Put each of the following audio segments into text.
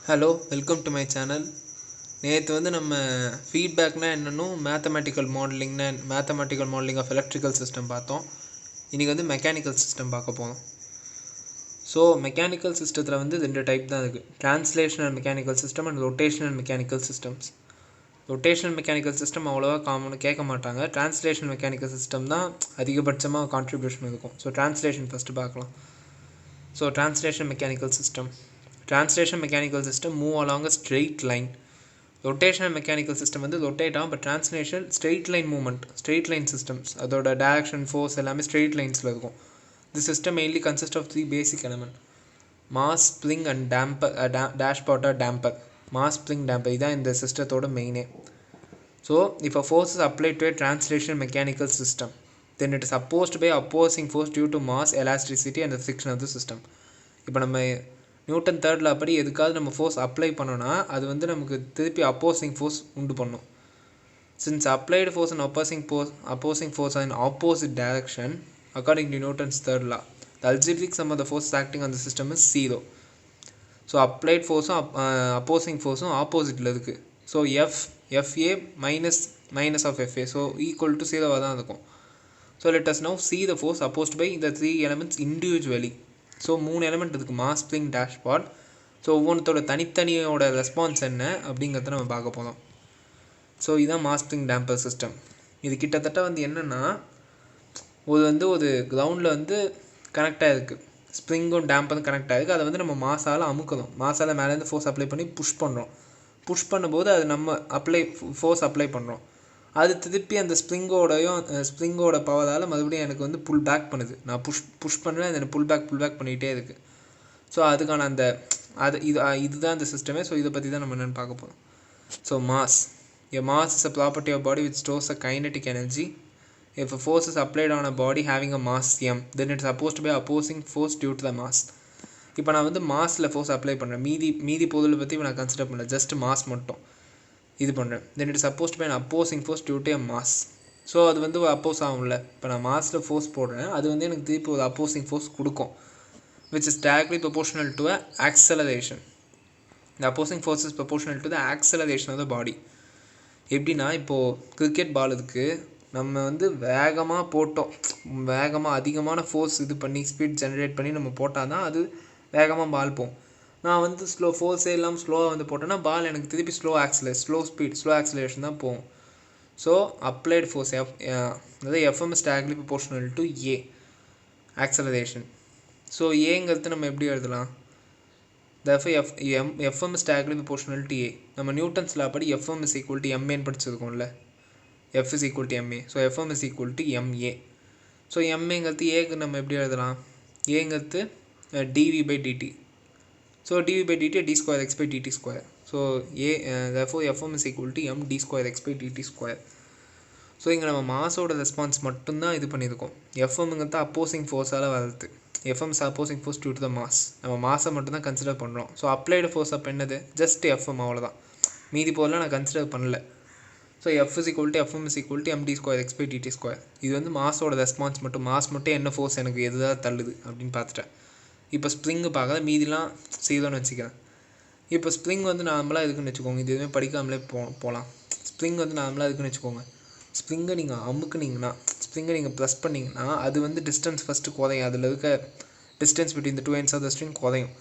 Hello, welcome to my channel. நேற்று வந்து நம்ம ஃபீட்பேக்னால் என்னென்னும் mathematical modelling of electrical system பார்த்தோம். இன்றைக்கி வந்து மெக்கானிக்கல் சிஸ்டம் பார்க்க போகிறோம். ஸோ மெக்கானிக்கல் சிஸ்டத்தில் வந்து 2 டைப் தான் இருக்குது. Translational mechanical system and rotational mechanical systems. Rotational mechanical system அவ்வளோவா காமனாக கேட்க மாட்டாங்க. ட்ரான்ஸ்லேஷனல் மெக்கானிக்கல் சிஸ்டம் தான் அதிகபட்சமாக கான்ட்ரிபியூஷன் இருக்கும். ஸோ ட்ரான்ஸ்லேஷன் ஃபஸ்ட்டு பார்க்கலாம். So translation mechanical system. Translation mechanical system move along a straight line. Rotational mechanical system வந்து rotate ஆகும். But translation straight line movement, straight line systems, அதோட direction, force எல்லாமே straight linesல இருக்கும். The system mainly consists of 3 basic elements: mass, spring and damper, dashpot or damper. Mass, spring, damper இதான் இந்த சிஸ்டத்தோட மெயினே. So if a force is applied to a translation mechanical system, then it is opposed by opposing force due to mass, elasticity and the friction of the system. இப்போ நம்ம Newton third law படி எதுக்காவது நம்ம force apply பண்ணோன்னா அது வந்து நமக்கு திருப்பி அப்போசிங் ஃபோர்ஸ் உண்டு பண்ணும். Since applied force and opposing force in opposite direction according to Newton's third law, the algebraic sum of the force acting on the system is 0. So applied ஃபோர்ஸும் opposing ஃபோர்ஸும் ஆப்போசிட்டில் இருக்குது. So FA minus of FA so equal to 0வாக தான் இருக்கும். So let us now see the force opposed by the 3 elements individually. So 3 element இருக்குது: mass, spring, dashpot. So ஒவ்வொன்றத்தோட தனித்தனியோட response என்ன அப்படிங்கிறத நம்ம பார்க்க போகிறோம். ஸோ இதுதான் மாஸ், ஸ்ப்ரிங், டேம்பர் சிஸ்டம். இது கிட்டத்தட்ட வந்து என்னென்னா ஒரு கிரவுண்டில் வந்து கனெக்டாக இருக்குது. ஸ்ப்ரிங்கும் டேம்பரும் கனெக்ட் ஆகிருக்கு. அதை வந்து நம்ம மாசால் அமுக்கணும். மாசால் மேலேருந்து ஃபோர்ஸ் அப்ளை பண்ணி புஷ் பண்ணுறோம். புஷ் பண்ணும்போது அது நம்ம ஃபோர்ஸ் அப்ளை பண்ணுறோம். அது திருப்பி அந்த ஸ்ப்ரிங்கோட பவரால் மறுபடியும் எனக்கு வந்து புல் பேக் பண்ணுது. நான் புஷ் பண்ணுறேன், அது புல் பேக் பண்ணிகிட்டே இருக்குது. ஸோ அதுக்கான இதுதான் இந்த சிஸ்டமே. ஸோ இதை பற்றி தான் நம்ம என்னென்னு பார்க்க போகிறோம். So mass is a property of body which stores a kinetic energy. If a force is applied on a body having a mass m, then it is opposed by opposing force due to the mass. இப்போ நான் வந்து மாஸில் force apply பண்ணுறேன். மீதி பொருளை பற்றி நான் consider பண்ணல, just mass மட்டும் இது பண்ணுறேன். Then it is supposed by opposing force due to a mass. So அது வந்து ஒரு அப்போஸ் ஆகும்ல. இப்போ நான் மாஸில் ஃபோர்ஸ் போடுறேன், அது வந்து எனக்கு திருப்பி ஒரு அப்போசிங் ஃபோர்ஸ் கொடுக்கும், which is directly proportional to a acceleration. The opposing force is proportional to the acceleration of the body. எப்படின்னா இப்போது கிரிக்கெட் பால் இருக்குது, நம்ம வந்து வேகமாக அதிகமான ஃபோர்ஸ் இது பண்ணி ஸ்பீட் ஜென்ரேட் பண்ணி நம்ம போட்டால் தான் அது வேகமாக பால் போகும். நான் வந்து ஃபோர்ஸே இல்லாமல் ஸ்லோவாக வந்து போட்டேன்னா பால் எனக்கு திருப்பி ஸ்லோ ஆக்சிலேஷன் தான் போகும். ஸோ அப்ளைடு ஃபோர்ஸ் அதாவது FM is directly proportional to A acceleration. So ஏங்கிறது நம்ம எப்படி எழுதலாம்? FM is directly proportional to A. நம்ம நியூட்டன்ஸ் லா படி எஃப்எம் இஸ் ஈக்குவல் டு எம்ஏன்னு படிச்சிருக்கோம்ல. F is equal to MA. So FM is equal to MA. So எம்ஏங்கிறது ஏக்கு நம்ம எப்படி எழுதலாம்? ஏங்கிறது DV by DT. So dv by dt d square x by dt square. So therefore fm is equal to m d square x by dt square. So இங்கே நம்ம மாஸோட response மட்டும்தான் இது பண்ணியிருக்கோம். எஃப்எம்ங்கிறது அப்போசிங் ஃபோர்ஸால் வருது. F m is opposing force due to the mass. நம்ம மாஸை மட்டும் தான் கன்சிடர் பண்ணுறோம். ஸோ அப்ளைடு ஃபோர்ஸ் அப்போ என்னது? ஜஸ்ட் எஃப்எம், அவ்வளோதான். மீதி போதெல்லாம் நான் கன்சிடர் பண்ணல. So f is equal to f m is equal to m d square x by d t square. இது வந்து மாஸோட ரெஸ்பான்ஸ் மட்டும். மாஸ் மட்டும் என்ன ஃபோர்ஸ் எனக்கு எதுதான் தள்ளுது அப்படின்னு பார்த்துட்டேன். இப்போ ஸ்ப்ரிங்கு பார்க்காத மீதிலாம் செய்தோன்னு வச்சுக்கிறேன். இப்போ ஸ்ப்ரிங் வந்து நார்மலாக இருக்குன்னு வச்சுக்கோங்க. இது எதுவுமே படிக்காமலே போகலாம். ஸ்ப்ரிங் வந்து நார்மலாக இருக்குன்னு வச்சுக்கோங்க. ஸ்ப்ரிங்கை நீங்கள் அமுக்குனிங்கன்னா, ஸ்ப்ரிங்கை நீங்கள் ப்ரெஸ் பண்ணிங்கன்னா அது வந்து டிஸ்டன்ஸ் ஃபஸ்ட்டு குறையும். அதில் இருக்க distance between the 2 ends of the string குறையும்.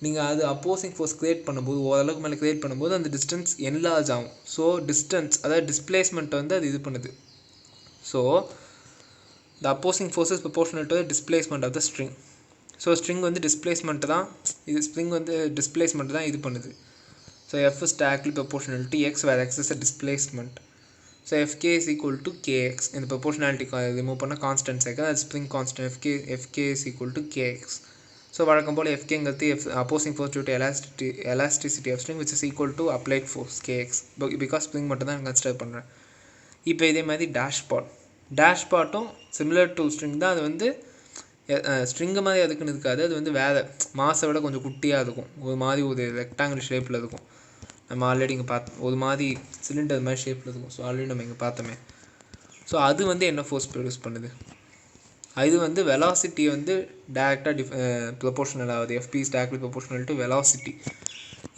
நீங்கள் அது அப்போசிங் ஃபோர்ஸ் க்ரியேட் பண்ணும்போது, ஓரளவுக்கு மேலே க்ரியேட் பண்ணும்போது அந்த டிஸ்டன்ஸ் என்லார்ஜ் ஆகும். ஸோ டிஸ்டன்ஸ், அதாவது டிஸ்பிளேஸ்மெண்ட்டை வந்து அது இது பண்ணுது. So the opposing force is proportional to the displacement of the string. So string வந்து டிஸ்பிளேஸ்மெண்ட்டு தான் இது பண்ணுது. So f is directly proportional to x where x is a displacement. So f k is equal to k x. இந்த proportionality remove பண்ணால் constant சேர்க்க அது spring constant f k is equal to k x. So வழக்கம் போல் எஃப்கேங்கிறது opposing force due to elasticity of string which is equal to applied force k x. Because spring மட்டும் தான் consider பண்ணுறேன். இப்போ இதே மாதிரி டேஷ்பாட்டும் சிமிலர் டு ஸ்ட்ரிங் தான். அது வந்து ஸ்ட்ரிங்கு மாதிரி அதுக்குன்னு இருக்காது. அது வந்து வேறு மாஸை விட கொஞ்சம் குட்டியாக இருக்கும். ஒரு ரெக்டாங்கிள் ஷேப்பில் இருக்கும். நம்ம ஆல்ரெடி இங்கே ஒரு மாதிரி சிலிண்டர் மாதிரி ஷேப்பில் இருக்கும். ஸோ ஆல்ரெடி நம்ம இங்கே பார்த்தோமே. ஸோ அது வந்து என்ன ஃபோர்ஸ் ப்ரொடியூஸ் பண்ணுது? இது வந்து வெலாசிட்டியை வந்து டேரெக்டாக ப்ரொபோர்ஷனல் ஆகுது. FP is directly proportional to velocity.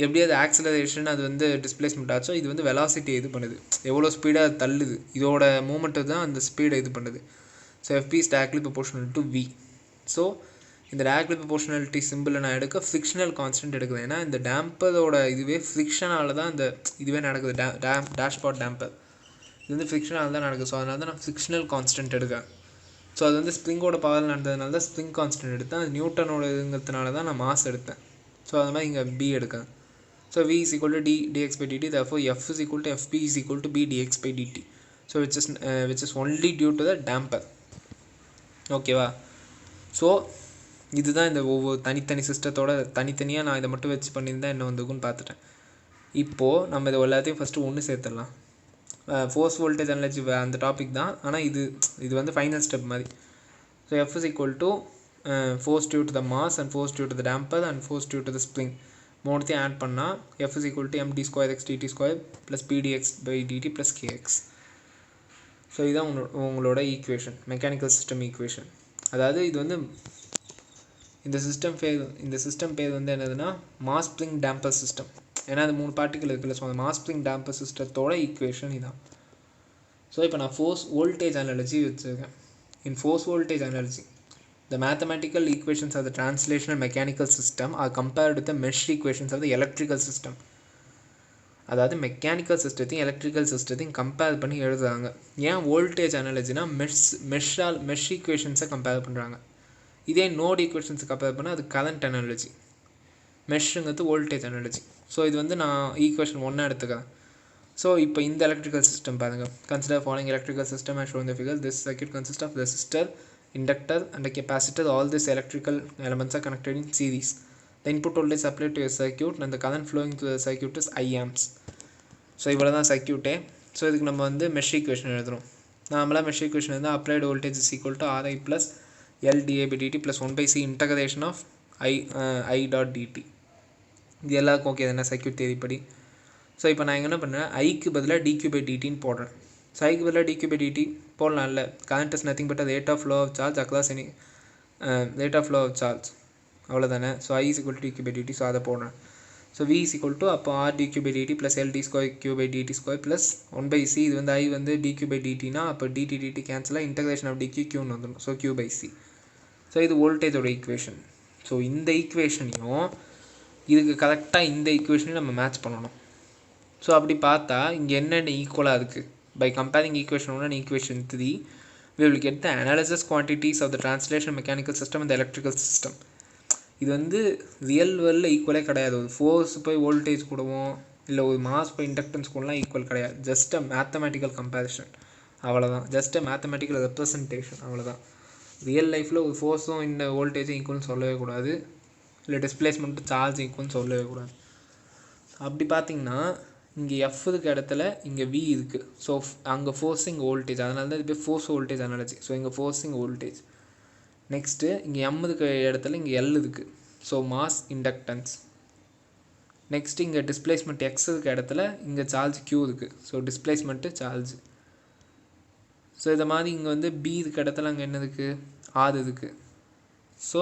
எப்படி அது ஆக்சலரேஷன் அது வந்து டிஸ்பிளேஸ்மெண்ட் ஆச்சோ இது வந்து வெலாசிட்டி இது பண்ணுது, எவ்வளோ ஸ்பீடாக அது தள்ளுது, இதோட மூமெண்ட்டு தான் அந்த ஸ்பீடை இது பண்ணுது. So FP is directly proportional to V. So இந்த directly proportionality சிம்பிளை நான் எடுக்க ஃப்ரிக்ஷனல் கான்ஸ்டன்ட் எடுக்குது. ஏன்னா இந்த டேம்பரோட இதுவே ஃப்ரிக்ஷனால் தான் இந்த இதுவே நடக்குது. டேஷ்பாட் டேம்பர் இது வந்து ஃப்ரிக்ஷனால் தான் நடக்குது. ஸோ அதனால தான் நான் ஃப்ரிக்ஷனல் கான்ஸ்டன்ட் எடுக்கிறேன். ஸோ அது வந்து ஸ்ப்ரிங்கோட பவர் நடந்ததுனால தான் ஸ்ப்ரிங் கான்ஸ்டன்ட் எடுத்தேன். அது நியூட்டனோட இதுங்கிறதுனால தான் நான் மாஸ் எடுத்தேன். ஸோ அது மாதிரி இங்கே B எடுக்கிறேன். So V is equal to D dx by dt, therefore F is equal to FP is equal to B dx by dt. So which is only due to the damper. ஓகேவா? So இதுதான் இந்த ஒவ்வொரு தனித்தனி சிஸ்டத்தோட தனித்தனியாக நான் இதை மட்டும் வச்சு பண்ணியிருந்தேன் என்ன வந்துக்குன்னு பார்த்துட்டேன். இப்போது நம்ம இதை எல்லாத்தையும் ஃபஸ்ட்டு ஒன்று சேர்த்துடலாம். ஃபோர்ஸ் வோல்டேஜ் அனலஜி அந்த டாபிக் தான், ஆனால் இது வந்து ஃபைனல் ஸ்டெப் மாதிரி. So F is equal to force due to the mass and force due to the damper and force due to the spring. மூணுத்தையும் ஆட் பண்ணால் F is equal to md square x dt square plus p dx by dt plus kx. So இதுதான் உங்களோட equation, mechanical system equation. அதாவது இது வந்து இந்த system பேர் வந்து என்னதுன்னா மாஸ் ஸ்ப்ரிங் டேம்பர் சிஸ்டம். ஏன்னா அது 3 பார்ட்டிக்கல் இருக்குல்ல, ஸோ அந்த மாஸ் ஸ்ப்ரிங் டேம்பர் சிஸ்டத்தோட ஈக்குவேஷன் இதான். ஸோ இப்போ நான் ஃபோர்ஸ் வோல்டேஜ் அனாலஜி வச்சுருக்கேன். இன் force voltage analogy the mathematical equations of the translational mechanical system are compared with the mesh equations of the electrical system. அதாவது mechanical சிஸ்டத்தையும் electrical சிஸ்டத்தையும் compare பண்ணி எழுதுறாங்க. ஏன் வோல்டேஜ் அனாலஜினா மெஷ் ஈக்குவேஷன்ஸை கம்பேர் பண்ணுறாங்க. இதே நோட் ஈக்குவேஷன்ஸை கம்பேர் பண்ணால் அது கரண்ட் அனாலஜி, மெஷ்ங்கிறது வோல்டேஜ் அனாலஜி. ஸோ இது வந்து நான் ஈக்குவேஷன் 1 எடுத்துக்கிறேன். ஸோ இப்போ இந்த எலக்ட்ரிக்கல் சிஸ்டம் பாருங்கள். Consider following electrical system as shown in the figure. This circuit consists of resistor, inductor and a capacitor. All these electrical elements are connected in series. The input voltage supplied to a circuit and the current flowing through the circuit is I amps. So இவ்வளோ தான் சர்க்கியூட்டே. So இதுக்கு நம்ம வந்து mesh equation எழுதுகிறோம். நார்மலாக mesh equation வந்து applied voltage is equal to RI plus LdA by dt plus 1/c integration of I dot dt. இது எல்லாருக்கும் ஓகே தானே சர்க்கியூட் தேதிப்படி. ஸோ இப்போ நான் என்ன பண்ணுறேன், ஐக்கு பதிலாக dq by dtன்னு போடுறேன். ஸோ ஐக்கு பதிலாக dq by dt போடலாம்ல. Current is nothing but rate of flow of charge across any rate of flow of charge, அவ்வளோதானே. So I is equal to dq by dt. So அதை போடுறேன். So V is equal to அப்போ R dq by dt plus LD square q by dt square plus 1/c. இது வந்து I வந்து dq by dtனா அப்போ dt கேன்சலாக integration of dq qன்னு வந்துடும். So q by c. So இது வோல்டேஜோட equation. So இந்த ஈக்குவேஷனையும் இதுக்கு கரெக்டாக இந்த ஈக்குவேஷனையும் நம்ம மேட்ச் பண்ணணும். ஸோ அப்படி பார்த்தா இங்கே என்னென்ன ஈக்குவலாக இருக்குது. By comparing equation 1 and equation 3, we will get the analysis quantities of the translation mechanical system and the electrical system. இது வந்து ரியல் வேர்ல்டில் ஈக்குவலே கிடையாது. ஒரு ஃபோர்ஸ் போய் வோல்டேஜ் கூடவும் இல்லை ஒரு மாஸ் போய் இண்டக்டன்ஸ் கூடலாம் ஈக்குவல் கிடையாது. ஜஸ்ட் அ மேத்தமெட்டிக்கல் கம்பேரிஷன், அவ்வளோதான். ஜஸ்ட் அ மேத்தமெட்டிக்கல் ரெப்ரசன்டேஷன், அவ்வளோதான். ரியல் லைஃப்பில் ஒரு ஃபோர்ஸும் இந்த வோல்டேஜும் ஈக்குவல்னு சொல்லவே கூடாது, இல்லை டிஸ்பிளேஸ்மெண்ட்டு சார்ஜ் ஈக்குவல்னு சொல்லவே கூடாது. அப்படி பார்த்திங்கன்னா இங்கே F இருக்க இடத்துல இங்கே V இருக்குது. ஸோ அங்கே ஃபோர்ஸிங் வோல்டேஜ், அதனால தான் இது போய் ஃபோர்ஸ் வோல்டேஜ் அனாலஜி. ஸோ இங்கே ஃபோர்ஸிங் வோல்டேஜ். நெக்ஸ்ட்டு இங்கே M இருக்க இடத்துல இங்கே L இருக்குது. So mass inductance. நெக்ஸ்ட்டு இங்கே டிஸ்பிளேஸ்மெண்ட் X இருக்க இடத்துல இங்கே சார்ஜ் Q இருக்குது. So displacement charge. ஸோ இதை மாதிரி இங்கே வந்து B இருக்க இடத்துல அங்கே என்ன இருக்குது, R இருக்குது. So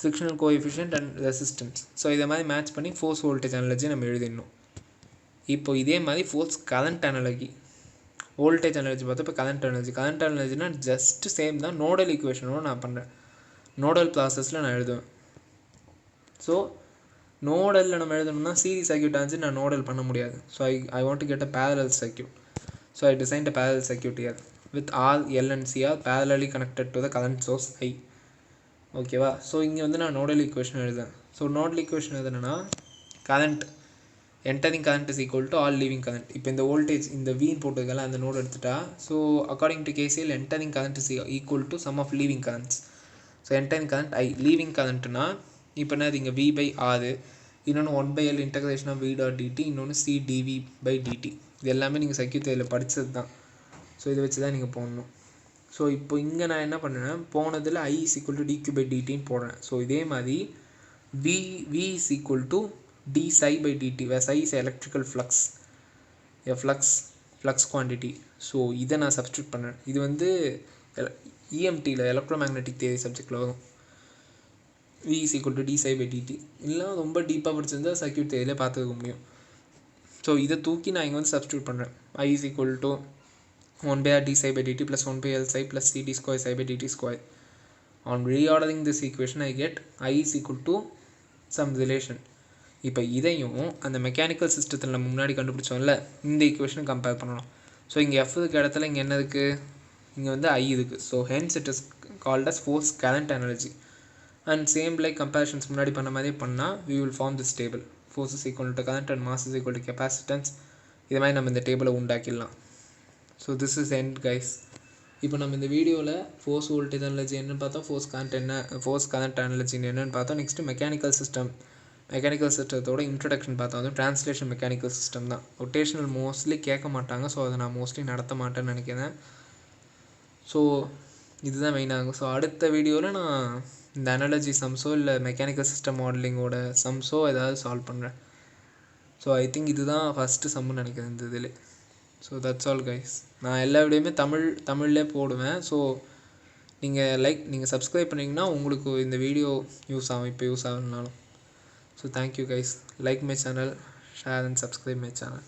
frictional coefficient and resistance. So இதை மாதிரி மேட்ச் பண்ணி ஃபோர்ஸ் வோல்டேஜ் அனாலஜி நம்ம எழுதிடணும். இப்போ இதே மாதிரி force current analogy, voltage analogy பார்த்தா இப்போ கரண்ட் அனாலஜினா ஜஸ்ட் சேம் தான். நோடல் ஈக்குவேஷனோட நான் பண்ணுறேன், நோடல் ப்ராசஸில் நான் எழுதுவேன். ஸோ நோடலில் நம்ம எழுதணும்னா சீரிஸ் சர்க்யூட் ஆச்சு நான் நோடல் பண்ண முடியாது. So I want to get a parallel circuit. So I designed a parallel circuit here with R, L and C are parallelly connected to the current source I. ஓகேவா? So இங்கே வந்து நான் nodal equation எழுதுறேன். So nodal equation எதுனா current entering current is equal to all leaving current. இப்போ இந்த voltage இந்த வீன் போட்டுக்கலாம் அந்த நோடு எடுத்துட்டா. So according to KCL entering current is equal to sum of leaving currents. So entering current I, leaving currentனா இப்போ என்ன இங்கே V by R, இன்னொன்று 1/L integration of V dot dt, இன்னொன்று C dV by dt. இது எல்லாமே நீங்கள் circuit இதில் படித்தது தான். ஸோ இதை வச்சு தான் நீங்கள் போடணும். ஸோ இப்போ இங்கே நான் என்ன பண்ணுறேன், போனதில் I is equal to dq by dtன்னு போடுறேன். ஸோ இதே மாதிரி V is equal to d psi by dt, where psi is electrical flux, a flux quantity. So இதை நான் சப்ஸ்டியூட் பண்ணுறேன். இது வந்து EMTயில் எலக்ட்ரோமேக்னெட்டிக் தியரி சப்ஜெக்டில் வரும். v is equal to d psi by dt. இல்லை ரொம்ப டீப்பாக படிச்சிருந்தா சர்க்யூட் தேதியிலே பார்த்துக்க முடியும். ஸோ இதை தூக்கி நான் இங்கே வந்து சப்ஸ்டியூட் பண்ணுறேன். I is equal to 1 by r d psi by dt plus 1 by l psi plus c d square psi by dt square. On reordering this equation I get I is equal to some relation. இப்போ இதையும் அந்த mechanical சிஸ்டத்தில் நம்ம முன்னாடி கண்டுபிடிச்சோம்ல இந்த ஈக்குவேஷனை compare பண்ணணும். So இங்கே எஃப் இதுக்கு இடத்துல இங்கே என்ன இருக்குது, இங்கே வந்து ஐ இருக்குது. So hence it is called as force current energy. And same like comparisons முன்னாடி பண்ண மாதிரியே பண்ணால் we will form this table. Force is equal to current and mass is equal to capacitance. இது மாதிரி நம்ம இந்த டேபிளை உண்டாக்கிடலாம். So this is end guys. இப்போ நம்ம இந்த வீடியோவில் ஃபோர்ஸ் வோல்டேஜ் எனர்ஜி என்னென்னு பார்த்தோம், ஃபோர்ஸ் கரண்ட் எனர்ஜி என்னென்னு பார்த்தோம். நெக்ஸ்ட்டு மெக்கானிக்கல் சிஸ்டத்தோட இன்ட்ரடக்ஷன் பார்த்தோம். அது ட்ரான்ஸ்லேஷன் மெக்கானிக்கல் சிஸ்டம் தான். ரொட்டேஷனல் மோஸ்ட்லி கேட்க மாட்டாங்க, ஸோ அதை நான் மோஸ்ட்லி நடத்த மாட்டேன்னு நினைக்கிறேன். ஸோ இதுதான் மெயினாகும். ஸோ அடுத்த வீடியோவில் நான் இந்த அனாலஜி சம்ஸோ இல்லை மெக்கானிக்கல் சிஸ்டம் மாடலிங்கோட சம்ஸோ ஏதாவது சால்வ் பண்ணுறேன். ஸோ ஐ திங்க் இதுதான் ஃபஸ்ட்டு சம்முன்னு நினைக்கிறேன் இந்த இதில். So that's all guys. நான் எல்லா வீடியோவுமே தமிழ்லேயே போடுவேன். ஸோ நீங்கள் சப்ஸ்கிரைப் பண்ணிங்கன்னா உங்களுக்கு இந்த வீடியோ யூஸ் ஆகும், இப்போ use ஆகணுனாலும். So thank you guys. Like my channel, share and subscribe my channel.